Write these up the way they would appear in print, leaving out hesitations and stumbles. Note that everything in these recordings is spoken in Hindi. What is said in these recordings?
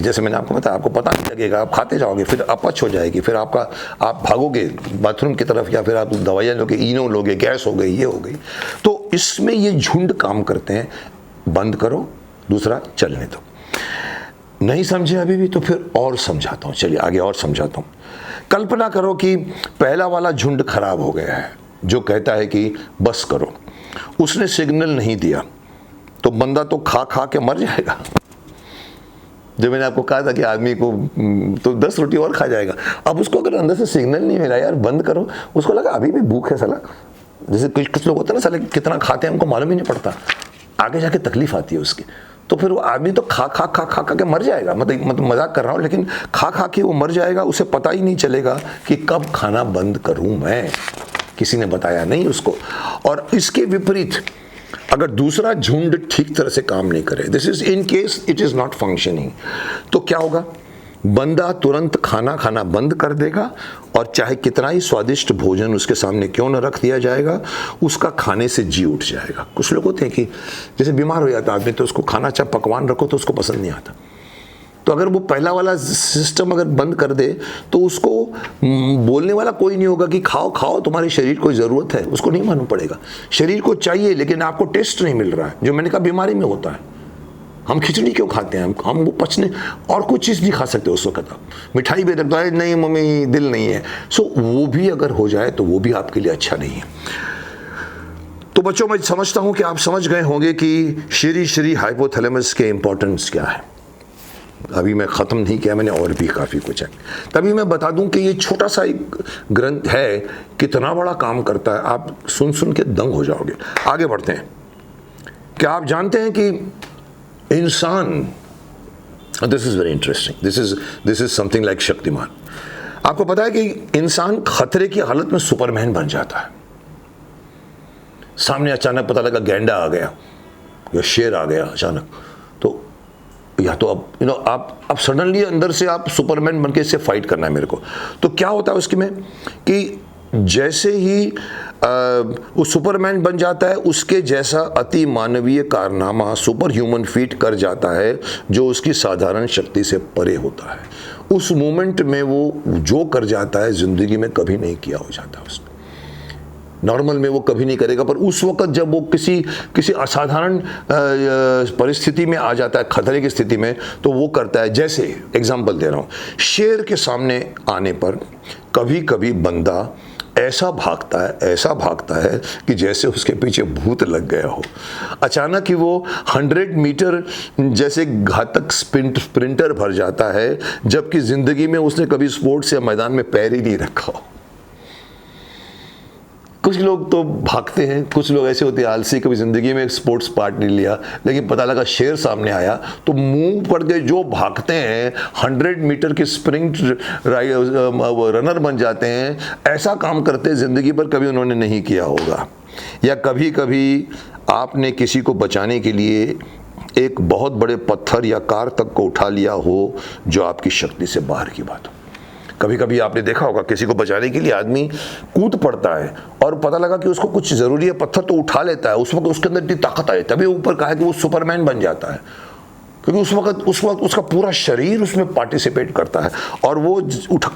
जैसे मैंने आपको बताया, आपको पता नहीं लगेगा, आप खाते जाओगे, फिर अपच हो जाएगी, फिर आप भागोगे बाथरूम की तरफ, या फिर आप दवाइयाँ लोगे, इनो लोगे, गैस हो गई, ये हो गई। तो इसमें ये झुंड काम करते हैं। बंद करो, दूसरा चलने दो। नहीं समझे अभी भी तो फिर और समझाता हूँ, चलिए आगे और समझाता हूँ। कल्पना करो कि पहला वाला झुंड खराब हो गया है, जो कहता है कि बस करो। उसने सिग्नल नहीं दिया तो बंदा तो खा खा के मर जाएगा। जो मैंने आपको कहा था कि आदमी को तो 10 रोटी और खा जाएगा। अब उसको अगर अंदर से सिग्नल नहीं मिला, यार बंद करो, उसको लगा अभी भी भूख है साला। जैसे कुछ लोग होते हैं ना, साले कितना खाते हैं हमको मालूम ही नहीं पड़ता, आगे जाके तकलीफ आती है उसकी। तो फिर वो आदमी तो खा खा खा खा खा के मर जाएगा। मतलब मजाक कर रहा हूँ, लेकिन खा खा के वो मर जाएगा। उसे पता ही नहीं चलेगा कि कब खाना बंद करूँ मैं, किसी ने बताया नहीं उसको। और इसके विपरीत अगर दूसरा झुंड ठीक तरह से काम नहीं करे, this is in case it is not functioning, तो क्या होगा? बंदा तुरंत खाना खाना बंद कर देगा, और चाहे कितना ही स्वादिष्ट भोजन उसके सामने क्यों न रख दिया जाएगा, उसका खाने से जी उठ जाएगा। कुछ लोग होते हैं कि जैसे बीमार हो जाता आदमी, तो उसको खाना चाहे पकवान रखो तो उसको पसंद नहीं आता। तो अगर वो पहला वाला सिस्टम अगर बंद कर दे, तो उसको बोलने वाला कोई नहीं होगा कि खाओ खाओ, तुम्हारे शरीर को ज़रूरत है, उसको नहीं मालूम पड़ेगा। शरीर को चाहिए, लेकिन आपको टेस्ट नहीं मिल रहा है, जो मैंने कहा बीमारी में होता है। हम खिचड़ी क्यों खाते हैं? हम वो पचने और कुछ चीज़ नहीं खा सकते उस वक्त। आप मिठाई भी रखता है, नहीं मम्मी दिल नहीं है, सो वो भी अगर हो जाए तो वो भी आपके लिए अच्छा नहीं है। तो बच्चों, मैं समझता हूं कि आप समझ गए होंगे कि श्री श्री हाइपोथैलेमस के इंपॉर्टेंस क्या है। अभी मैं ख़त्म नहीं किया, मैंने और भी काफ़ी कुछ है। तभी मैं बता दूं कि ये छोटा सा एक ग्रंथ है, कितना बड़ा काम करता है, आप सुन सुन के दंग हो जाओगे। आगे बढ़ते हैं। क्या आप जानते हैं कि इंसान, this is very interesting, this is something like Shaktimaan. आपको पता है कि इंसान खतरे की हालत में सुपरमैन बन जाता है। सामने अचानक पता लगा गैंडा आ गया या शेर आ गया अचानक, तो या तो अब आप सडनली अंदर से आप सुपरमैन बन के इससे फाइट करना है मेरे को। तो क्या होता है उसकी में कि जैसे ही वो सुपरमैन बन जाता है, उसके जैसा अति मानवीय कारनामा सुपर ह्यूमन फीट कर जाता है, जो उसकी साधारण शक्ति से परे होता है। उस मोमेंट में वो जो कर जाता है, जिंदगी में कभी नहीं किया हो जाता उसने। नॉर्मल में वो कभी नहीं करेगा, पर उस वक्त जब वो किसी असाधारण परिस्थिति में आ जाता है, खतरे की स्थिति में, तो वो करता है। जैसे एग्जांपल दे रहा हूँ, शेर के सामने आने पर कभी कभी बंदा ऐसा भागता है कि जैसे उसके पीछे भूत लग गया हो। अचानक ही वो 100 मीटर जैसे घातक स्प्रिंटर भर जाता है, जबकि जिंदगी में उसने कभी स्पोर्ट्स या मैदान में पैर ही नहीं रखा हो। कुछ लोग तो भागते हैं, कुछ लोग ऐसे होते हैं आलसी, कभी ज़िंदगी में एक स्पोर्ट्स पार्ट नहीं लिया, लेकिन पता लगा शेर सामने आया तो मुंह पड़ के जो भागते हैं, 100 मीटर के स्प्रिंट रनर बन जाते हैं। ऐसा काम करते हैं ज़िंदगी पर कभी उन्होंने नहीं किया होगा। या कभी कभी आपने किसी को बचाने के लिए एक बहुत बड़े पत्थर या कार तक को उठा लिया हो, जो आपकी शक्ति से बाहर की बात हो। कभी कभी आपने देखा होगा, किसी को बचाने के लिए आदमी कूद पड़ता है और पता लगा कि उसको कुछ ज़रूरी है, पत्थर तो उठा लेता है, उस वक्त उसके अंदर इतनी ताकत आई, तभी ऊपर कहा है कि वो सुपरमैन बन जाता है, क्योंकि उस वक्त उसका पूरा शरीर उसमें पार्टिसिपेट करता है और वो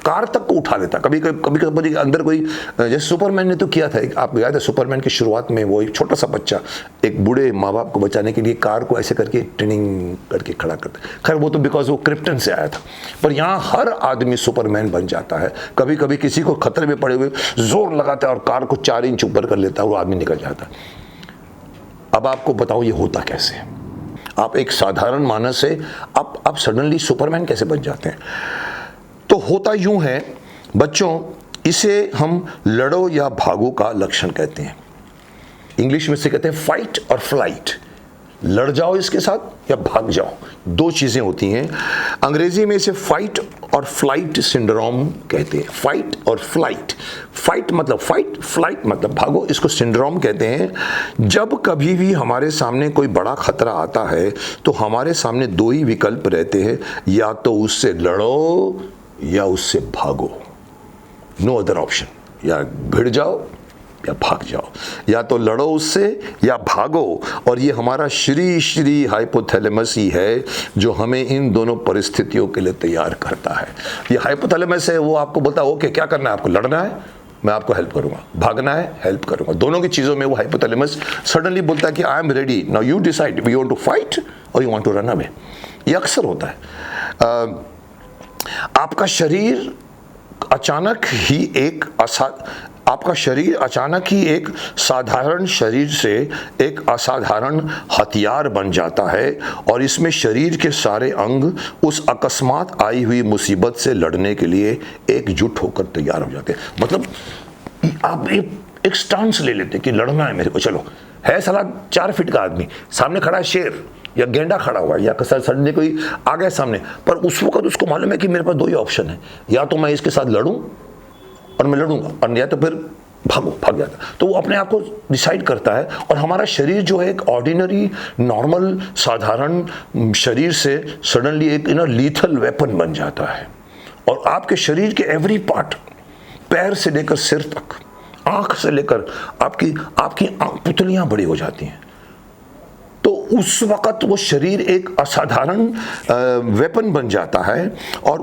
कार तक को उठा लेता है। कभी अंदर कोई, जैसे सुपरमैन ने तो किया था, आप याद है सुपरमैन की शुरुआत में वो एक छोटा सा बच्चा एक बूढ़े माँ बाप को बचाने के लिए कार को ऐसे करके ट्रेनिंग करके खड़ा करता है। खैर वो तो बिकॉज वो क्रिप्टन से आया था, पर यहाँ हर आदमी सुपरमैन बन जाता है। कभी कभी किसी को खतरे में पड़े हुए जोर लगाता है और कार को 4 इंच ऊपर कर लेता है, वो आदमी निकल जाता है। अब आपको बताओ ये होता कैसे है? आप एक साधारण मानस से आप सडनली सुपरमैन कैसे बन जाते हैं? तो होता यूं है बच्चों, इसे हम लड़ो या भागो का लक्षण कहते हैं। इंग्लिश में से कहते हैं फाइट और फ्लाइट। लड़ जाओ इसके साथ या भाग जाओ, 2 चीजें होती हैं। अंग्रेजी में इसे फाइट और फ्लाइट सिंड्रोम कहते हैं। फाइट और फ्लाइट, फाइट मतलब फाइट, फ्लाइट मतलब भागो, इसको सिंड्रोम कहते हैं। जब कभी भी हमारे सामने कोई बड़ा खतरा आता है तो हमारे सामने 2 ही विकल्प रहते हैं, या तो उससे लड़ो या उससे भागो, नो अदर ऑप्शन। या भिड़ जाओ या भाग जाओ, या तो लड़ो उससे या भागो। और ये हमारा श्री श्री हाइपोथैलेमस ही है जो हमें इन दोनों परिस्थितियों के लिए तैयार करता है। ये हाइपोथैलेमस है, वो आपको बोलता है ओके क्या करना है, आपको लड़ना है मैं आपको हेल्प करूंगा, भागना है हेल्प करूंगा। दोनों की चीज़ों में वो हाइपोथैलेमस सडनली बोलता है कि I am ready, now you decide you want to fight और you want to run away. ये अक्सर होता है। आपका शरीर अचानक ही एक साधारण शरीर से एक असाधारण हथियार बन जाता है, और इसमें शरीर के सारे अंग उस अकस्मात आई हुई मुसीबत से लड़ने के लिए एकजुट होकर तैयार हो जाते हैं। मतलब आप एक स्टांस ले लेते कि लड़ना है मेरे को, चलो है साला 4 फीट का आदमी, सामने खड़ा है शेर या गेंडा खड़ा हुआ है या सडनली कोई आ गया सामने, पर उस वक्त उसको मालूम है कि मेरे पास 2 ही ऑप्शन है, या तो मैं इसके साथ लड़ूं और मैं लड़ूंगा, और या तो फिर भाग जाता। तो वो अपने आप को डिसाइड करता है। और हमारा शरीर जो है एक ऑर्डिनरी नॉर्मल साधारण शरीर से सडनली एक लीथल वेपन बन जाता है, और आपके शरीर के एवरी पार्ट, पैर से लेकर सिर तक, आंख से लेकर आपकी पुतलियां बड़ी हो जाती हैं। तो उस वक्त वो शरीर एक असाधारण वेपन बन जाता है, और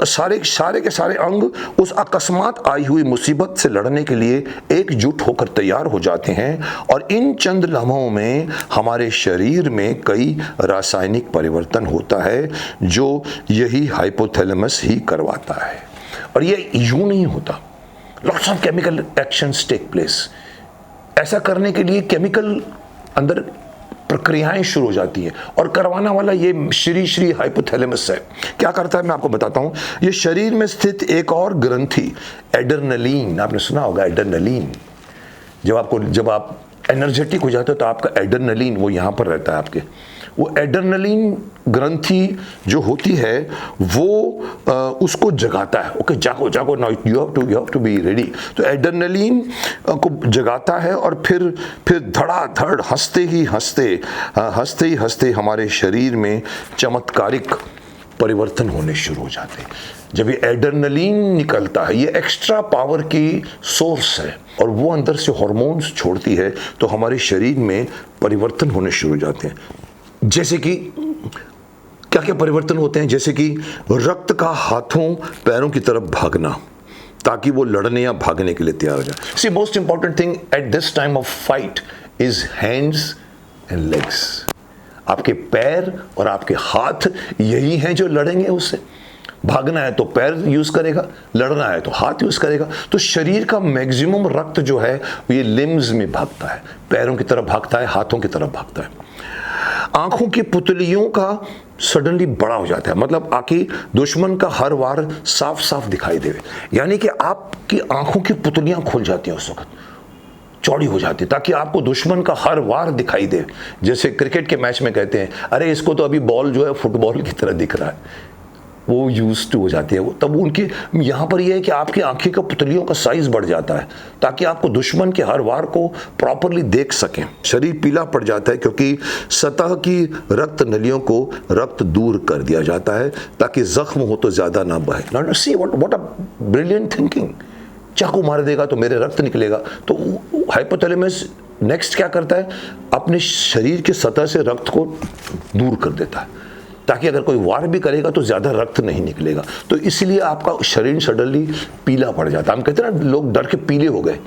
सारे के सारे अंग उस अकस्मात आई हुई मुसीबत से लड़ने के लिए एकजुट होकर तैयार हो जाते हैं। और इन चंद लम्हों में हमारे शरीर में कई रासायनिक परिवर्तन होता है जो यही हाइपोथैलेमस ही करवाता है। और ये यूं नहीं होता, lots of chemical actions take place. ऐसा करने के लिए केमिकल अंदर प्रक्रियाएं शुरू हो जाती हैं, और करवाना वाला ये श्री हाइपोथैलेमस है। क्या करता है मैं आपको बताता हूं। ये शरीर में स्थित एक और ग्रंथि एड्रेनलिन, आपने सुना होगा एड्रेनलिन, जब आप एनर्जेटिक हो जाते हो तो आपका एड्रेनलिन वो यहाँ पर रहता है आपके। वो एड्रेनलिन ग्रंथि जो होती है वो उसको जगाता है। ओके जागो now you have to be ready. तो एड्रेनलिन को जगाता है, और फिर धड़ाधड़ हंसते ही हमारे शरीर में चमत्कारिक परिवर्तन होने शुरू हो जाते हैं। जब ये एड्रेनलिन निकलता है, ये एक्स्ट्रा पावर की सोर्स है, और वो अंदर से हार्मोन्स छोड़ती है, तो हमारे शरीर में परिवर्तन होने शुरू हो जाते हैं। जैसे कि क्या क्या परिवर्तन होते हैं, जैसे कि रक्त का हाथों पैरों की तरफ भागना, ताकि वो लड़ने या भागने के लिए तैयार हो जाए। See most important thing at this time of fight is hands and legs. आपके पैर और आपके हाथ यही हैं जो लड़ेंगे उससे। भागना है तो पैर यूज करेगा, लड़ना है तो हाथ यूज करेगा। तो शरीर का मैक्सिमम रक्त जो है ये लिम्स में भागता है, पैरों की तरफ भागता है, हाथों की तरफ भागता है। आंखों की पुतलियों का सडनली बड़ा हो जाता है, मतलब आखिर दुश्मन का हर वार साफ साफ दिखाई देवे, यानी कि आपकी आंखों की पुतलियां खुल जाती हैं उस वक्त, चौड़ी हो जाती है, ताकि आपको दुश्मन का हर वार दिखाई दे। जैसे क्रिकेट के मैच में कहते हैं अरे इसको तो अभी बॉल जो है फुटबॉल की तरह दिख रहा है, वो यूज टू हो जाती है। तब उनके यहाँ पर यह है कि आपकी आंखें का पुतलियों का साइज बढ़ जाता है, ताकि आपको दुश्मन के हर वार को प्रॉपरली देख सकें। शरीर पीला पड़ जाता है क्योंकि सतह की रक्त नलियों को रक्त दूर कर दिया जाता है, ताकि जख्म हो तो ज्यादा ना बहे। See what a brilliant thinking. चाकू मार देगा तो मेरे रक्त निकलेगा। तो हाइपोथैलेमस नेक्स्ट क्या करता है, अपने शरीर के सतह से रक्त को दूर कर देता है, ताकि अगर कोई वार भी करेगा तो ज्यादा रक्त नहीं निकलेगा। तो इसलिए आपका शरीर सडनली पीला पड़ जाता है। हम कहते हैं ना लोग डर के पीले हो गए,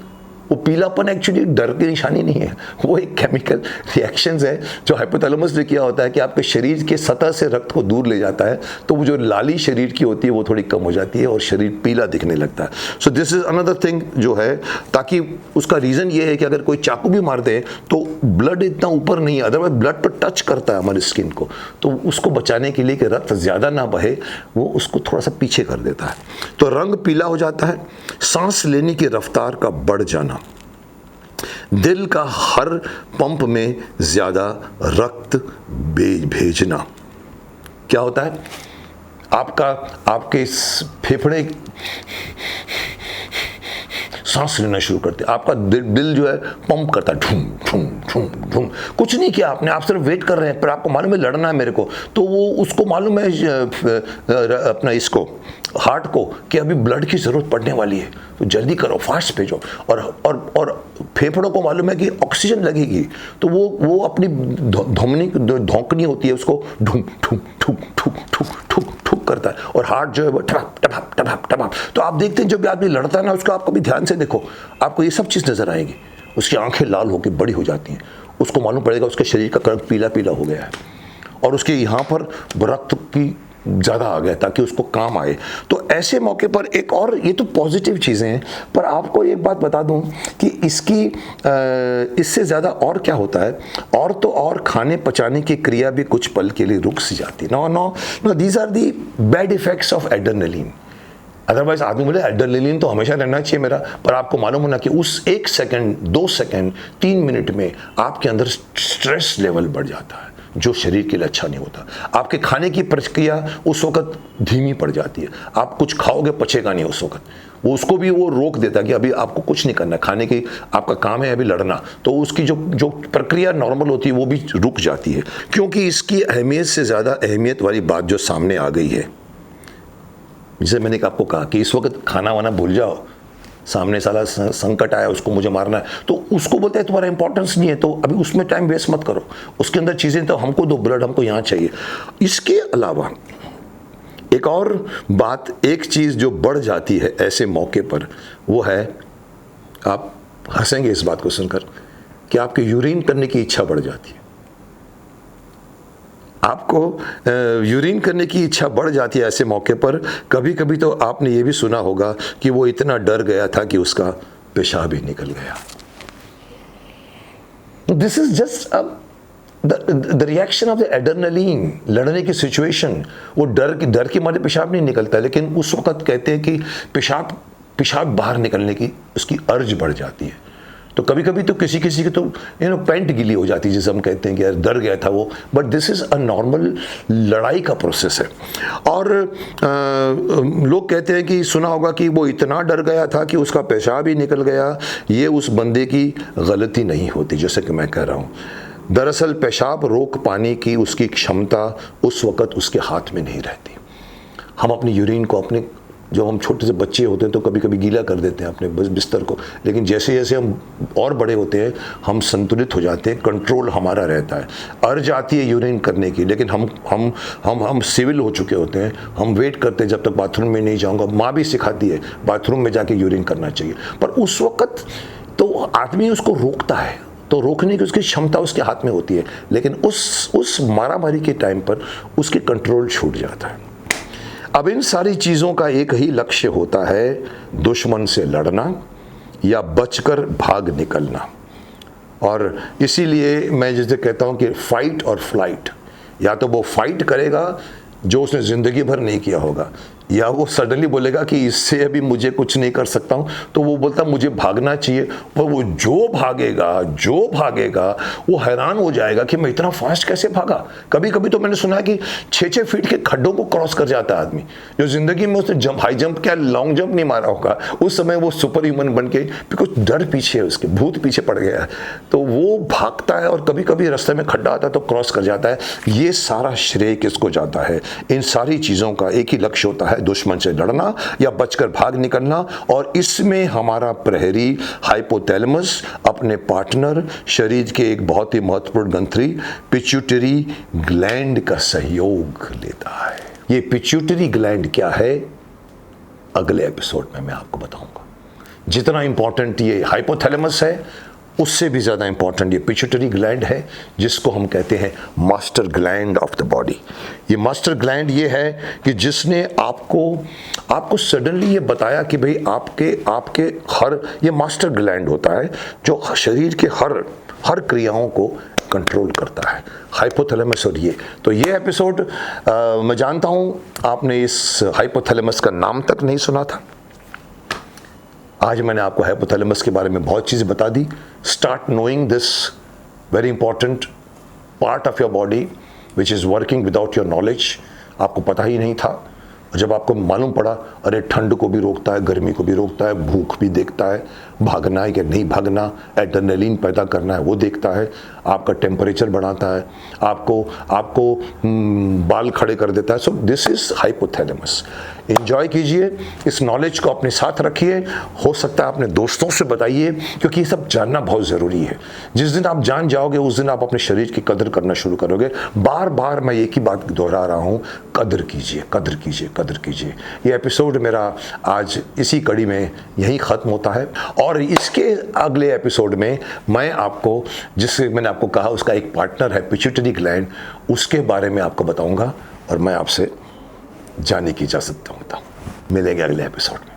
वो पीलापन एक्चुअली डर की निशानी नहीं है, वो एक केमिकल रिएक्शंस है जो हाइपोथैलेमस ने किया होता है कि आपके शरीर के सतह से रक्त को दूर ले जाता है। तो वो जो लाली शरीर की होती है वो थोड़ी कम हो जाती है और शरीर पीला दिखने लगता है। So this is another thing जो है, ताकि उसका रीजन ये है कि अगर कोई चाकू भी मार दे तो ब्लड इतना ऊपर नहीं है, अदरवाइज ब्लड पर टच करता है हमारी स्किन को, तो उसको बचाने के लिए कि रक्त ज्यादा ना बहे वो उसको थोड़ा सा पीछे कर देता है। तो रंग पीला हो जाता है, सांस लेने की रफ्तार का बढ़ जाना, दिल का हर पंप में ज्यादा रक्त भेजना। क्या होता है, आपके फेफड़े सांस लेना शुरू करते, आपका दिल जो है पंप करता है, ठूम ठूम ठूम ठूम। कुछ नहीं किया आपने, आप सिर्फ वेट कर रहे हैं, पर आपको मालूम है लड़ना है मेरे को, तो वो उसको मालूम है अपना इसको हार्ट को कि अभी ब्लड की ज़रूरत पड़ने वाली है, तो जल्दी करो, फास्ट भेजो। और फेफड़ों को मालूम है कि ऑक्सीजन लगेगी, तो वो अपनी धौंकनी होती है, उसको ठुक ठुक ठुक ठुक ठुक ठुक ठुक करता है, और हार्ट जो है वो टपक टपक टपक टपक। तो आप देखते हैं जब भी आदमी लड़ता है ना, उसको आप कभी ध्यान से देखो, आपको ये सब चीज़ नजर आएगी। उसकी आंखें लाल होकर बड़ी हो जाती हैं, उसको मालूम पड़ेगा उसके शरीर का रंग पीला पीला हो गया है, और उसके यहाँ पर रक्त की ज़्यादा आ गया ताकि उसको काम आए। तो ऐसे मौके पर एक और, ये तो पॉजिटिव चीज़ें हैं, पर आपको एक बात बता दूं कि इससे ज़्यादा और क्या होता है, और खाने पचाने की क्रिया भी कुछ पल के लिए रुक सी जाती है। No these are the bad effects of adrenaline. Otherwise आदमी बोले एड्रेनलिन तो हमेशा रहना चाहिए मेरा, पर आपको मालूम होना कि उस 1 सेकंड, 2 सेकंड, 3 मिनट में आपके अंदर स्ट्रेस लेवल बढ़ जाता है, जो शरीर के लिए अच्छा नहीं होता। आपके खाने की प्रक्रिया उस वक्त धीमी पड़ जाती है, आप कुछ खाओगे पचेगा नहीं उस वक्त, वो उसको भी वो रोक देता है कि अभी आपको कुछ नहीं करना, खाने की आपका काम है अभी लड़ना, तो उसकी जो प्रक्रिया नॉर्मल होती है वो भी रुक जाती है। क्योंकि इसकी अहमियत से ज़्यादा अहमियत वाली बात जो सामने आ गई है, जैसे मैंने आपको कहा कि इस वक्त खाना वाना भूल जाओ, सामने साला संकट आया उसको मुझे मारना है, तो उसको बोलते हैं तुम्हारा इंपॉर्टेंस नहीं है, तो अभी उसमें टाइम वेस्ट मत करो, उसके अंदर चीज़ें तो हमको दो, ब्लड हमको यहाँ चाहिए। इसके अलावा एक और बात, एक चीज़ जो बढ़ जाती है ऐसे मौके पर, वो है, आप हंसेंगे इस बात को सुनकर, कि आपके यूरिन करने की इच्छा बढ़ जाती है। आपको यूरिन करने की इच्छा बढ़ जाती है ऐसे मौके पर। कभी कभी तो आपने ये भी सुना होगा कि वो इतना डर गया था कि उसका पेशाब ही निकल गया। This is just the reaction of the adrenaline, लड़ने की सिचुएशन। वो डर के मारे पेशाब नहीं निकलता, लेकिन उस वक्त कहते हैं कि पेशाब बाहर निकलने की उसकी अर्ज बढ़ जाती है। तो कभी कभी तो किसी की तो पैंट गीली हो जाती है, जिसे हम कहते हैं कि यार डर गया था वो, but this is a normal लड़ाई का प्रोसेस है। और लोग कहते हैं कि सुना होगा कि वो इतना डर गया था कि उसका पेशाब ही निकल गया। ये उस बंदे की गलती नहीं होती, जैसे कि मैं कह रहा हूँ। दरअसल पेशाब रोक पाने की उसकी क्षमता उस वक़्त उसके हाथ में नहीं रहती। हम अपनी यूरिन को, अपने जो हम छोटे से बच्चे होते हैं तो कभी कभी गीला कर देते हैं अपने बिस्तर को, लेकिन जैसे जैसे हम और बड़े होते हैं हम संतुलित हो जाते हैं, कंट्रोल हमारा रहता है। अर्ज आती है यूरिन करने की, लेकिन हम सिविल हो चुके होते हैं, हम वेट करते हैं जब तक बाथरूम में नहीं जाऊंगा। माँ भी सिखाती है बाथरूम में जाके यूरिन करना चाहिए, पर उस वक्त तो आदमी उसको रोकता है, तो रोकने की उसकी क्षमता उसके हाथ में होती है, लेकिन उस मारामारी के टाइम पर उसके कंट्रोल छूट जाता है। अब इन सारी चीज़ों का एक ही लक्ष्य होता है, दुश्मन से लड़ना या बचकर भाग निकलना। और इसीलिए मैं जैसे कहता हूँ कि फाइट और फ्लाइट, या तो वो फाइट करेगा जो उसने ज़िंदगी भर नहीं किया होगा, या वो सडनली बोलेगा कि इससे अभी मुझे कुछ नहीं कर सकता हूँ, तो वो बोलता मुझे भागना चाहिए। पर वो जो भागेगा वो हैरान हो जाएगा कि मैं इतना फास्ट कैसे भागा। कभी कभी तो मैंने सुना है कि 6-6 फीट के खड्डों को क्रॉस कर जाता है आदमी, जो ज़िंदगी में उसने हाई जंप क्या लॉन्ग जंप नहीं मारा होगा, उस समय वो सुपर ह्यूमन बन के, बिकॉज डर पीछे है, उसके भूत पीछे पड़ गया है, तो वो भागता है और कभी कभी रास्ते में खड्डा आता है तो क्रॉस कर जाता है। ये सारा श्रेय किसको जाता है? इन सारी चीज़ों का एक ही लक्ष्य होता है, दुश्मन से लड़ना या बचकर भाग निकलना। और इसमें हमारा प्रहरी हाइपोथैलेमस अपने पार्टनर, शरीर के एक बहुत ही महत्वपूर्ण ग्रंथि पिट्यूटरी ग्लैंड का सहयोग लेता है। ये पिट्यूटरी ग्लैंड क्या है, अगले एपिसोड में मैं आपको बताऊंगा। जितना इंपॉर्टेंट ये हाइपोथैलेमस है, उससे भी ज़्यादा इंपॉर्टेंट ये पिट्यूटरी ग्लैंड है, जिसको हम कहते हैं master gland of the body. ये मास्टर ग्लैंड ये है कि जिसने आपको सडनली ये बताया कि भाई आपके हर, ये मास्टर ग्लैंड होता है जो शरीर के हर क्रियाओं को कंट्रोल करता है, हाइपोथैलेमस। और ये एपिसोड मैं जानता हूँ आपने इस हाइपोथैलेमस का नाम तक नहीं सुना था। आज मैंने आपको हाइपोथैलेमस के बारे में बहुत चीज़ें बता दी। Start knowing this very important part of your body which is working without your knowledge. आपको पता ही नहीं था, और जब आपको मालूम पड़ा, अरे ठंड को भी रोकता है, गर्मी को भी रोकता है, भूख भी देखता है, भागना है कि नहीं भागना, एड्रेनलिन पैदा करना है वो देखता है, आपका टेम्परेचर बढ़ाता है, आपको बाल खड़े कर देता है। So this is hypothalamus. Enjoy कीजिए, इस नॉलेज को अपने साथ रखिए, हो सकता है अपने दोस्तों से बताइए, क्योंकि ये सब जानना बहुत ज़रूरी है। जिस दिन आप जान जाओगे उस दिन आप अपने शरीर की कदर करना शुरू करोगे। बार बार मैं एक ही बात दोहरा रहा हूँ, कदर कीजिए, कदर कीजिए, कदर कीजिए। ये एपिसोड मेरा आज इसी कड़ी में यहीं ख़त्म होता है, और इसके अगले एपिसोड में मैं आपको, जिससे मैंने आपको कहा उसका एक पार्टनर है पिट्यूटरी ग्लैंड, उसके बारे में आपको बताऊँगा, और मैं आपसे जाने की इजाज़त दूंगा। मिलेंगे अगले एपिसोड में।